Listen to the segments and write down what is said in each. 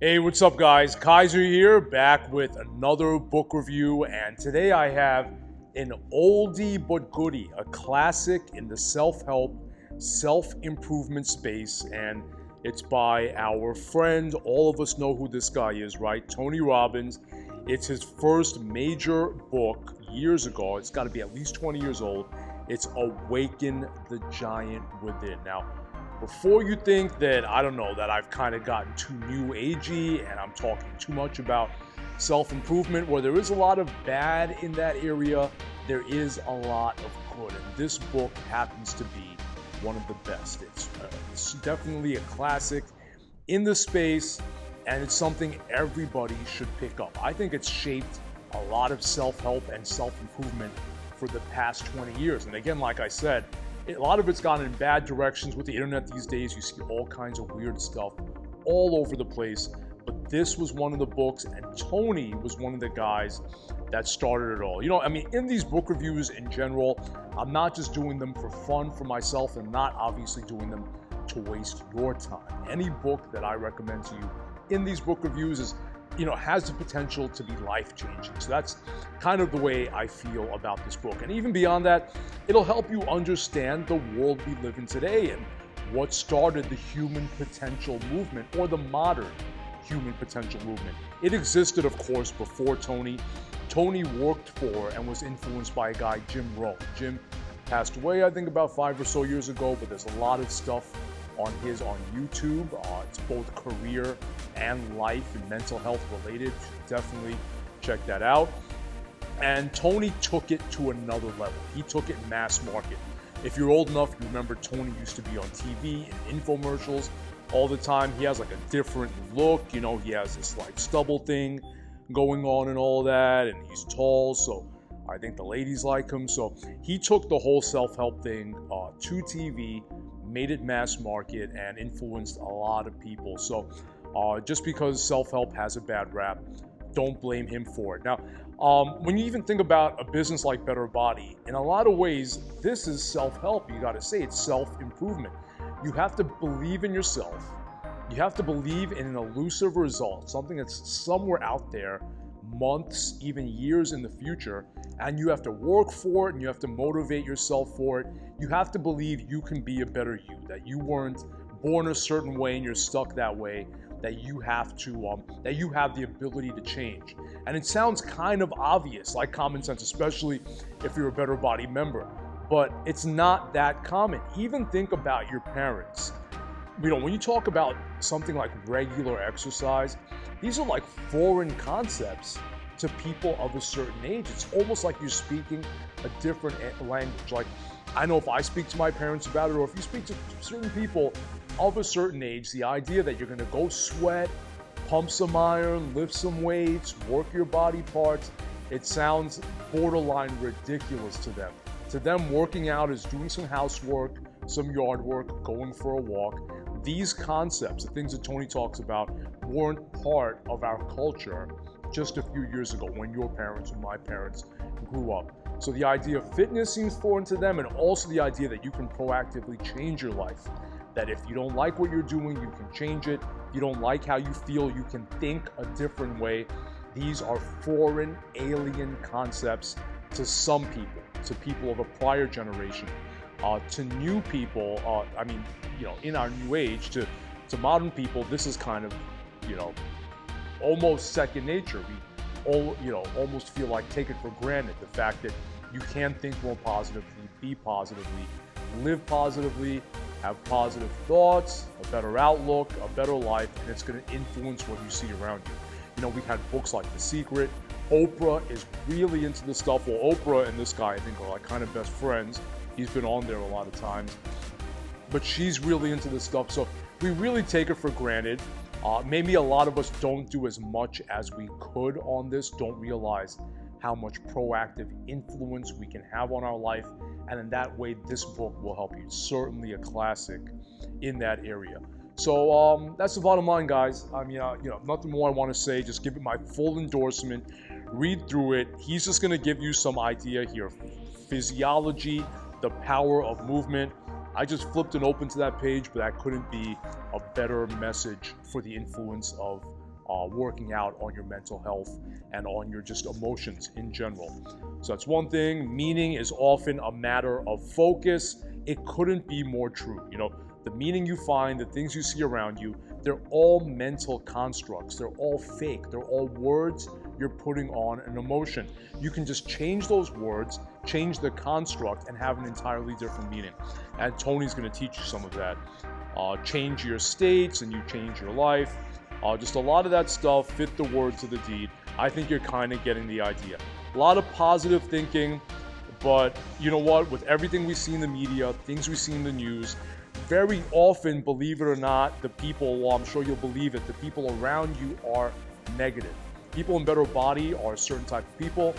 Hey, what's up, guys? Kaiser here, back with another book review, and today I have an oldie but goodie, a classic in the self-help, self-improvement space, and it's by our friend, all of us know who this guy is, right? Tony Robbins. It's his first major book years ago. It's got to be at least 20 years old. It's Awaken the Giant Within. Now, before you think that, I don't know, that I've kind of gotten too new agey and I'm talking too much about self-improvement, where there is a lot of bad in that area, there is a lot of good. And this book happens to be one of the best. It's definitely a classic in the space, and it's something everybody should pick up. I think it's shaped a lot of self-help and self-improvement for the past 20 years. And again, like I said, a lot of it's gone in bad directions with the internet these days. You see all kinds of weird stuff all over the place. But this was one of the books, and Tony was one of the guys that started it all. In these book reviews in general, I'm not just doing them for fun for myself and not obviously doing them to waste your time. Any book that I recommend to you in these book reviews is, has the potential to be life-changing. So that's kind of the way I feel about this book. And even beyond that, it'll help you understand the world we live in today and what started the human potential movement, or the modern human potential movement. It existed, of course, before Tony. Tony worked for and was influenced by a guy, Jim Rohn. Jim passed away, I think, about 5 or so years ago, but there's a lot of stuff on YouTube. It's both career and life and mental health related. You should definitely check that out. And Tony took it to another level. He took it mass market. If you're old enough, you remember Tony used to be on TV and infomercials all the time. He has like a different look. He has this like stubble thing going on and all that, and he's tall, so I think the ladies like him. So he took the whole self-help thing to TV, made it mass market, and influenced a lot of people. So just because self-help has a bad rap, don't blame him for it. Now, when you even think about a business like Better Body, in a lot of ways, this is self-help. You got to say it's self-improvement. You have to believe in yourself. You have to believe in an elusive result, something that's somewhere out there, months, even years in the future, and you have to work for it, and you have to motivate yourself for it. You have to believe you can be a better you, that you weren't born a certain way and you're stuck that way, that you have the ability to change. And it sounds kind of obvious, like common sense, especially if you're a Better Body member, but it's not that common. Even think about your parents. When you talk about something like regular exercise, these are like foreign concepts to people of a certain age. It's almost like you're speaking a different language. Like, I know if I speak to my parents about it, or if you speak to certain people of a certain age, the idea that you're gonna go sweat, pump some iron, lift some weights, work your body parts, it sounds borderline ridiculous to them. To them, working out is doing some housework, some yard work, going for a walk. These concepts, the things that Tony talks about, weren't part of our culture just a few years ago when your parents and my parents grew up. So the idea of fitness seems foreign to them, and also the idea that you can proactively change your life. That if you don't like what you're doing, you can change it. If you don't like how you feel, you can think a different way. These are foreign, alien concepts to some people, to people of a prior generation. To new people, in our new age, to modern people, this is kind of, almost second nature. We almost feel like take it for granted, the fact that you can think more positively, be positively, live positively, have positive thoughts, a better outlook, a better life, and it's going to influence what you see around you. We've had books like The Secret. Oprah is really into this stuff. Well, Oprah and this guy, I think, are like kind of best friends. He's been on there a lot of times, but she's really into this stuff. So we really take it for granted. Maybe a lot of us don't do as much as we could on this, don't realize how much proactive influence we can have on our life. And in that way, this book will help you. It's certainly a classic in that area. So that's the bottom line, guys. Nothing more I want to say. Just give it my full endorsement. Read through it. He's just going to give you some idea here. Physiology, the power of movement. I just flipped and opened to that page, but that couldn't be a better message for the influence of working out on your mental health and on your just emotions in general. So that's one thing. Meaning is often a matter of focus. It couldn't be more true. The meaning you find, the things you see around you, they're all mental constructs. They're all fake. They're all words you're putting on an emotion. You can just change those words, change the construct, and have an entirely different meaning. And Tony's going to teach you some of that. Change your states and you change your life. Just a lot of that stuff, fit the word to the deed. I think you're kind of getting the idea. A lot of positive thinking, but you know what? With everything we see in the media, things we see in the news, very often, believe it or not, the people, well, I'm sure you'll believe it, the people around you are negative. People in better body are a certain type of people.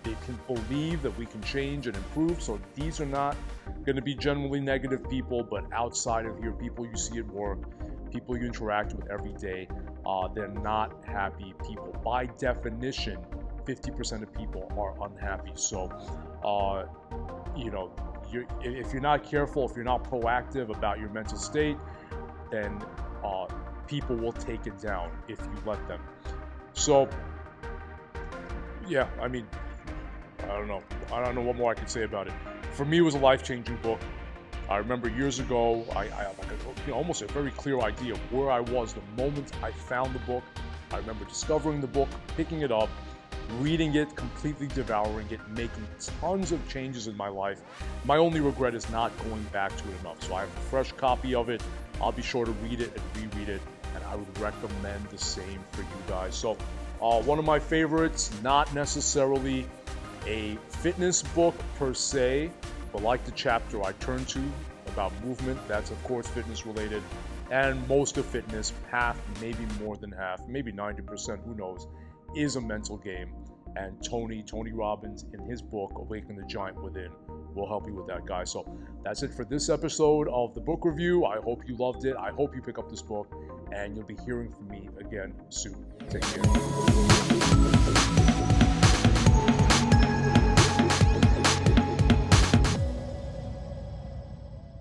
They can believe that we can change and improve. So these are not going to be generally negative people, but outside of here, people you see at work, people you interact with every day, they're not happy people. By definition, 50% of people are unhappy. So, if you're not careful, if you're not proactive about your mental state, then people will take it down if you let them. So, yeah, I mean, I don't know what more I can say about it. For me, it was a life-changing book. I remember years ago, I had almost a very clear idea of where I was the moment I found the book. I remember discovering the book, picking it up, reading it, completely devouring it, making tons of changes in my life. My only regret is not going back to it enough. So I have a fresh copy of it. I'll be sure to read it and reread it, and I would recommend the same for you guys. So one of my favorites, not necessarily a fitness book per se, but like the chapter I turned to about movement, that's of course fitness related, and most of fitness, half, maybe more than half, maybe 90%, who knows, is a mental game. And Tony Robbins, in his book, Awaken the Giant Within, will help you with that, guys. So that's it for this episode of the book review. I hope you loved it. I hope you pick up this book, and you'll be hearing from me again soon. Take care.